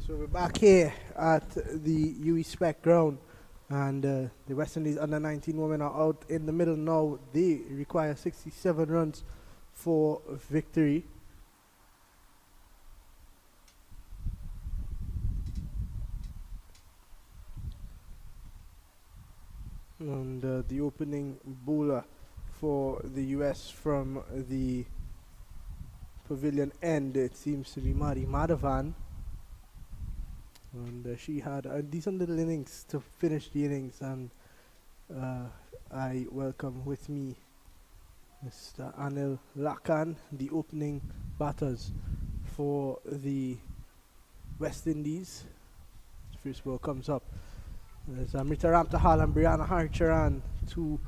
So we're back here at the UE Spec ground, and the West Indies under 19 women are out in the middle now. They require 67 runs for victory. And the opening bowler for the US from the pavilion end, it seems to be Mari Madhavan. And she had a decent little innings to finish the innings, and I welcome with me Mr. Anil Lakan, the opening batters for the West Indies. First ball comes up. There's Amrita Ramtahal and Brianna Haricharan, two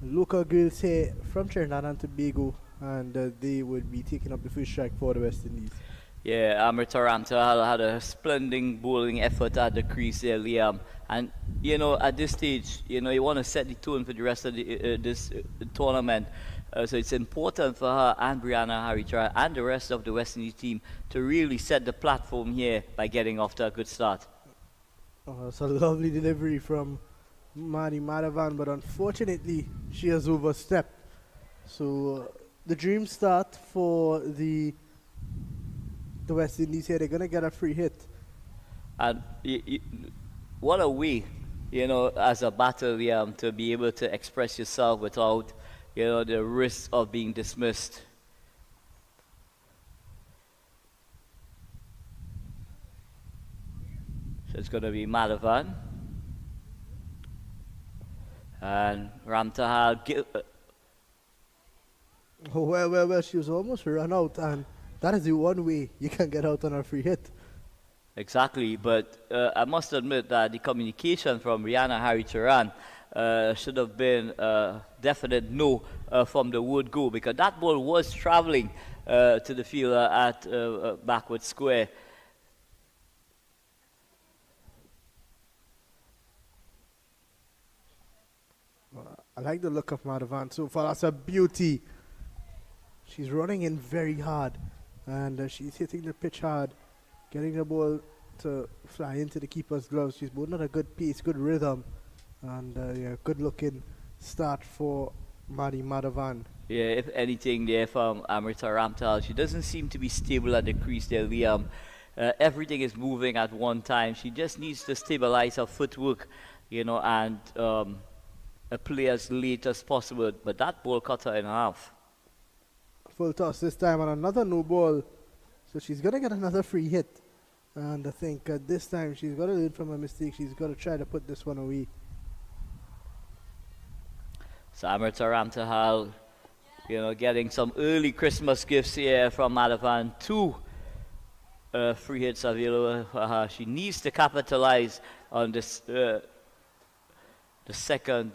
local girls here from Trinidad and Tobago, and they would be taking up the first strike for the West Indies. Yeah, Amrita Ramtahal had a splendid bowling effort at the crease there, Liam. And, at this stage, you want to set the tone for the rest of this tournament. So it's important for her and Brianna Haricharan and the rest of the West Indies team to really set the platform here by getting off to a good start. It's a lovely delivery from Mari Madhavan, but unfortunately she has overstepped. So the dream start for the West Indies here. They're going to get a free hit. And what a way, as a batter, to be able to express yourself without, the risk of being dismissed. So it's going to be Madhavan. And Ramtahal. Well, she was almost run out, and that is the one way you can get out on a free hit. Exactly, but I must admit that the communication from Brianna Haricharan should have been a definite no from the word go, because that ball was traveling to the fielder at backward square. I like the look of Madhavan so far. That's a beauty. She's running in very hard, and she's hitting the pitch hard, getting the ball to fly into the keeper's gloves. She's bowling at a good pace, good rhythm, and good looking start for Mari Madhavan. Yeah, if anything there from Amrita Ramtahal, she doesn't seem to be stable at the crease there, Liam. Everything is moving at one time. She just needs to stabilize her footwork, and play as late as possible. But that ball cut her in half. Full toss this time and another no ball. So she's going to get another free hit. And I think this time she's got to learn from her mistake. She's got to try to put this one away. So Amrita Ramtahal, getting some early Christmas gifts here from Madhavan. Two free hits available for her. She needs to capitalize on this, the second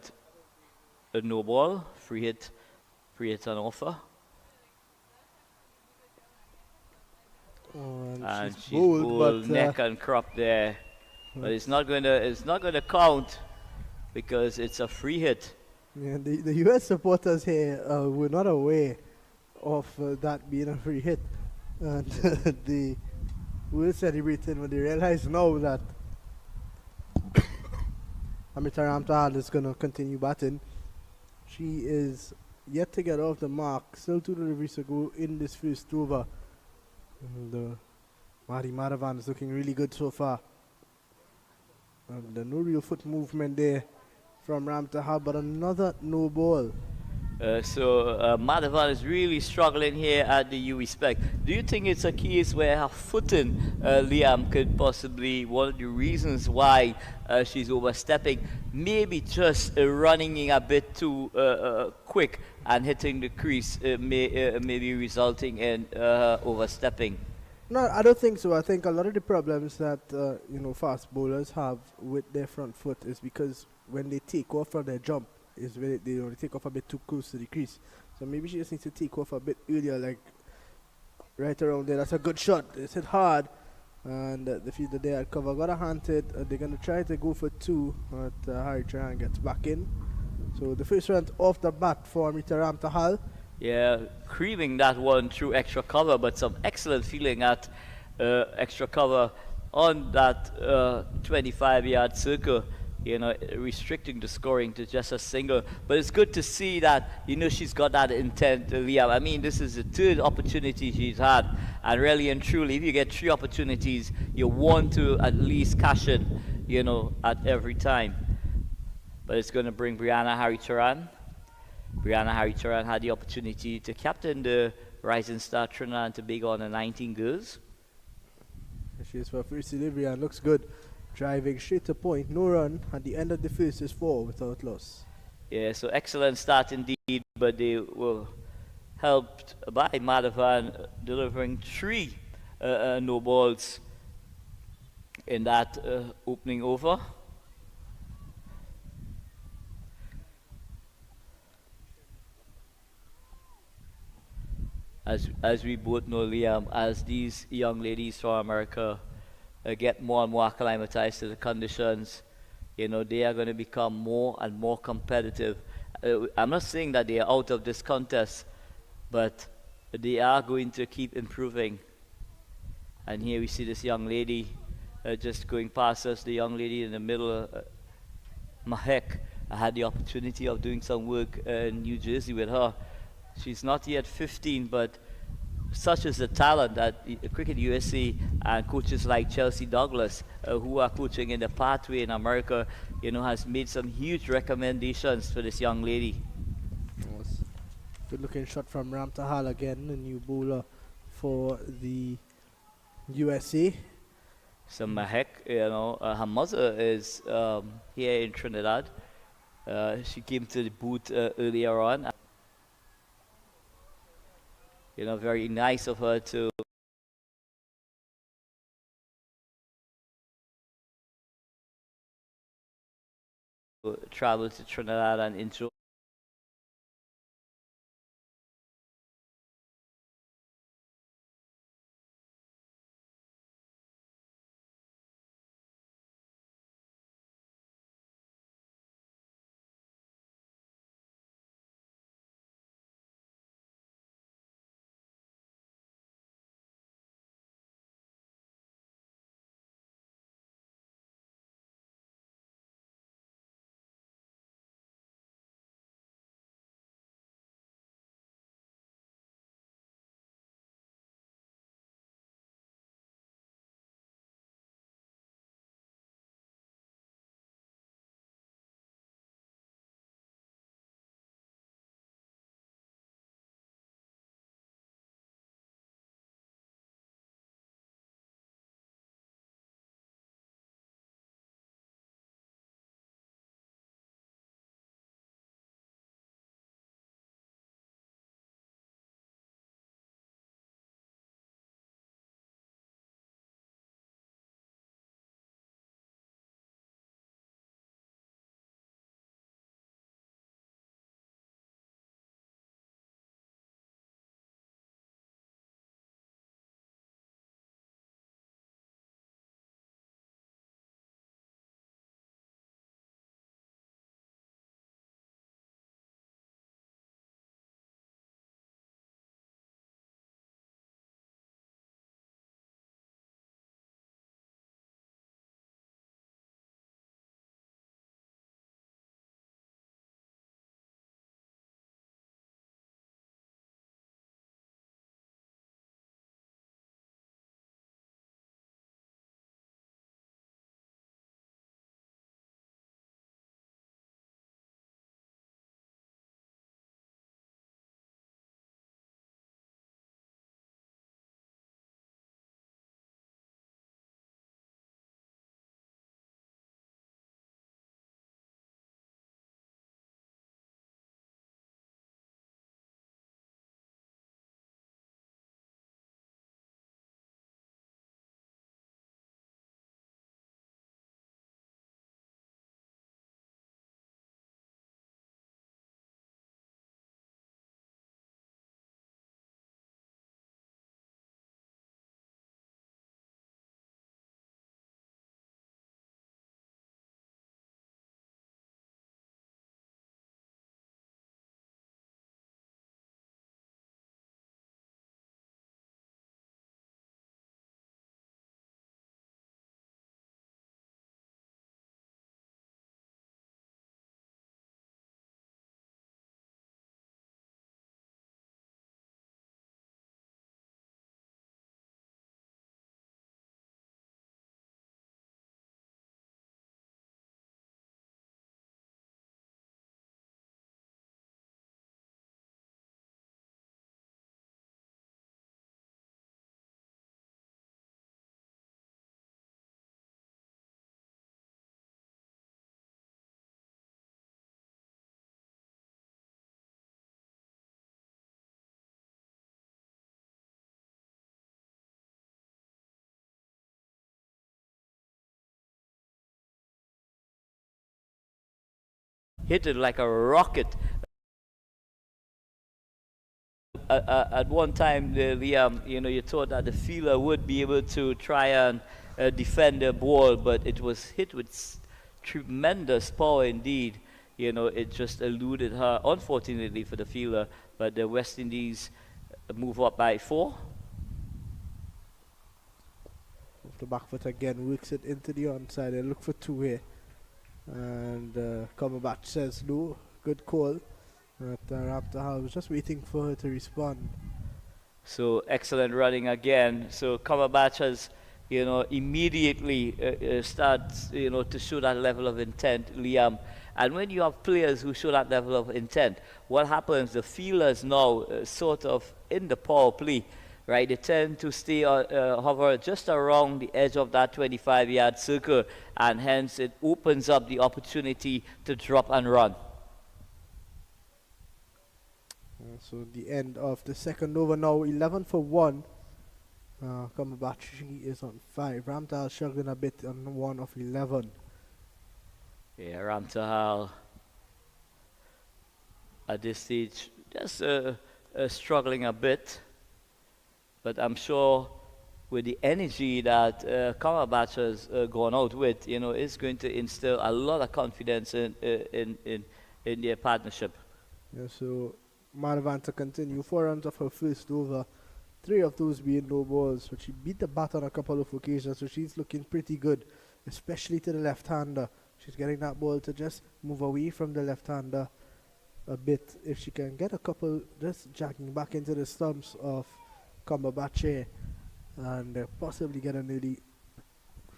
no ball. Free hit on offer. And she's bowled neck and crop there, but it's not going to count because it's a free hit. Yeah, the US supporters here were not aware of that being a free hit, and they were celebrating when they realize now that Amrita Ramtahal is going to continue batting. She is yet to get off the mark. Still 2 deliveries to go in this first over. And Mari Madhavan is looking really good so far. And no real foot movement there from Ramtahal, but another no ball. So Madhavan is really struggling here at the UE Spec. Do you think it's a case where her footing, Liam, could possibly one of the reasons why she's overstepping? Maybe just running in a bit too quick and hitting the crease may be resulting in overstepping. No, I don't think so. I think a lot of the problems that fast bowlers have with their front foot is because when they take off from their jump, is when they take off a bit too close to the crease. So maybe she just needs to take off a bit earlier, like right around there. That's a good shot. It's hit hard, and the fielder there at cover got a hand hit. They're going to try to go for two, but Haricharan gets back in. So the first run off the bat for Amrita Ramtahal. Yeah, creaming that one through extra cover, but some excellent feeling at extra cover on that 25-yard circle, restricting the scoring to just a single. But it's good to see that, she's got that intent, Liam. I mean, this is the third opportunity she's had. And really and truly, if you get 3 opportunities, you want to at least cash in, at every time. But it's going to bring Brianna Harry-Turan. Brianna Harry-Turan had the opportunity to captain the Rising Star Trinidad and Tobago on the 19 girls. She is for first delivery and looks good. Driving straight to point, no run. At the end of the first is 4 without loss. Yeah, so excellent start indeed, but they were helped by Madhavan delivering 3 no balls in that opening over. As we both know, Liam, as these young ladies from America get more and more acclimatized to the conditions, they are going to become more and more competitive. I'm not saying that they are out of this contest, but they are going to keep improving. And here we see this young lady just going past us, the young lady in the middle, Mahek. I had the opportunity of doing some work in New Jersey with her. She's not yet 15, but such is the talent that Cricket USA and coaches like Chelsea Douglas, who are coaching in the pathway in America, has made some huge recommendations for this young lady. Good looking shot from Ramtahal again, the new bowler for the USA. So Mahek, her mother is here in Trinidad. She came to the booth earlier on. Very nice of her to travel to Trinidad and enjoy hit it like a rocket. At one time, Liam, you thought that the fielder would be able to try and defend the ball, but it was hit with tremendous power indeed. It just eluded her, unfortunately for the fielder, but the West Indies move up by 4. Off the back foot again, works it into the onside. They look for 2 here. And Cumberbatch says no, good call. But Ramtahal was just waiting for her to respond. So excellent running again. So Cumberbatch has, immediately starts, to show that level of intent, Liam. And when you have players who show that level of intent, what happens? The fielders now sort of in the power play, right? They tend to stay hover just around the edge of that 25-yard circle, and hence it opens up the opportunity to drop and run. So the end of the second over now, 11 for 1. Cumberbatch is on 5. Ramtahal struggling a bit on 1 of 11. Yeah, Ramtahal at this stage just struggling a bit, but I'm sure with the energy that Cumberbatch has gone out with, is going to instill a lot of confidence in their partnership. Yeah, so Madhavan to continue. 4 runs of her first over, 3 of those being no balls, but she beat the bat on a couple of occasions, so she's looking pretty good, especially to the left-hander. She's getting that ball to just move away from the left-hander a bit. If she can get a couple just jacking back into the stumps of Cumberbatch here and possibly get an early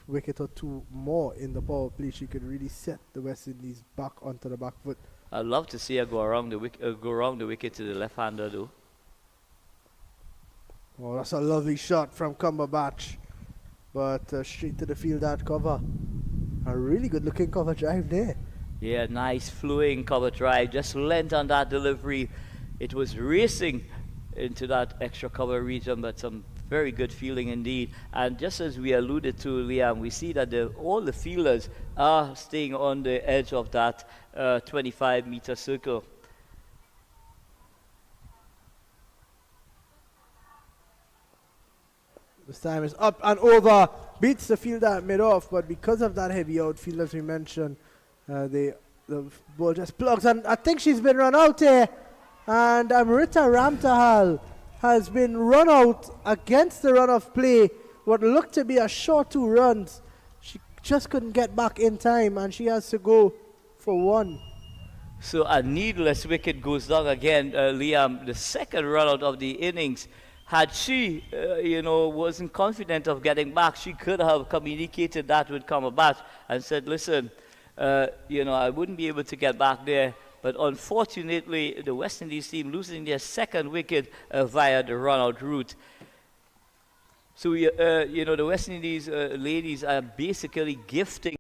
wicket or 2 more in the power play, she could really set the West Indies back onto the back foot. I'd love to see her go around the wicket to the left-hander though. Oh, that's a lovely shot from Cumberbatch, but straight to the field at cover. A really good looking cover drive there. Yeah, nice flowing cover drive, just length on that delivery. It was racing into that extra cover region, but some very good fielding indeed. And just as we alluded to, Liam, we see that all the fielders are staying on the edge of that 25-meter circle. This time is up and over, beats the fielder at mid-off, but because of that heavy outfield, as we mentioned, the ball just plugs, and I think she's been run out here, and Amrita Ramtahal has been run out against the run of play. What looked to be a short 2 runs, she just couldn't get back in time, and she has to go for 1. So a needless wicket goes down again, Liam, the second run out of the innings. Had she, wasn't confident of getting back, she could have communicated that with Cumberbatch and said, listen, I wouldn't be able to get back there. But unfortunately, the West Indies team losing their second wicket via the run-out route. So, the West Indies ladies are basically gifting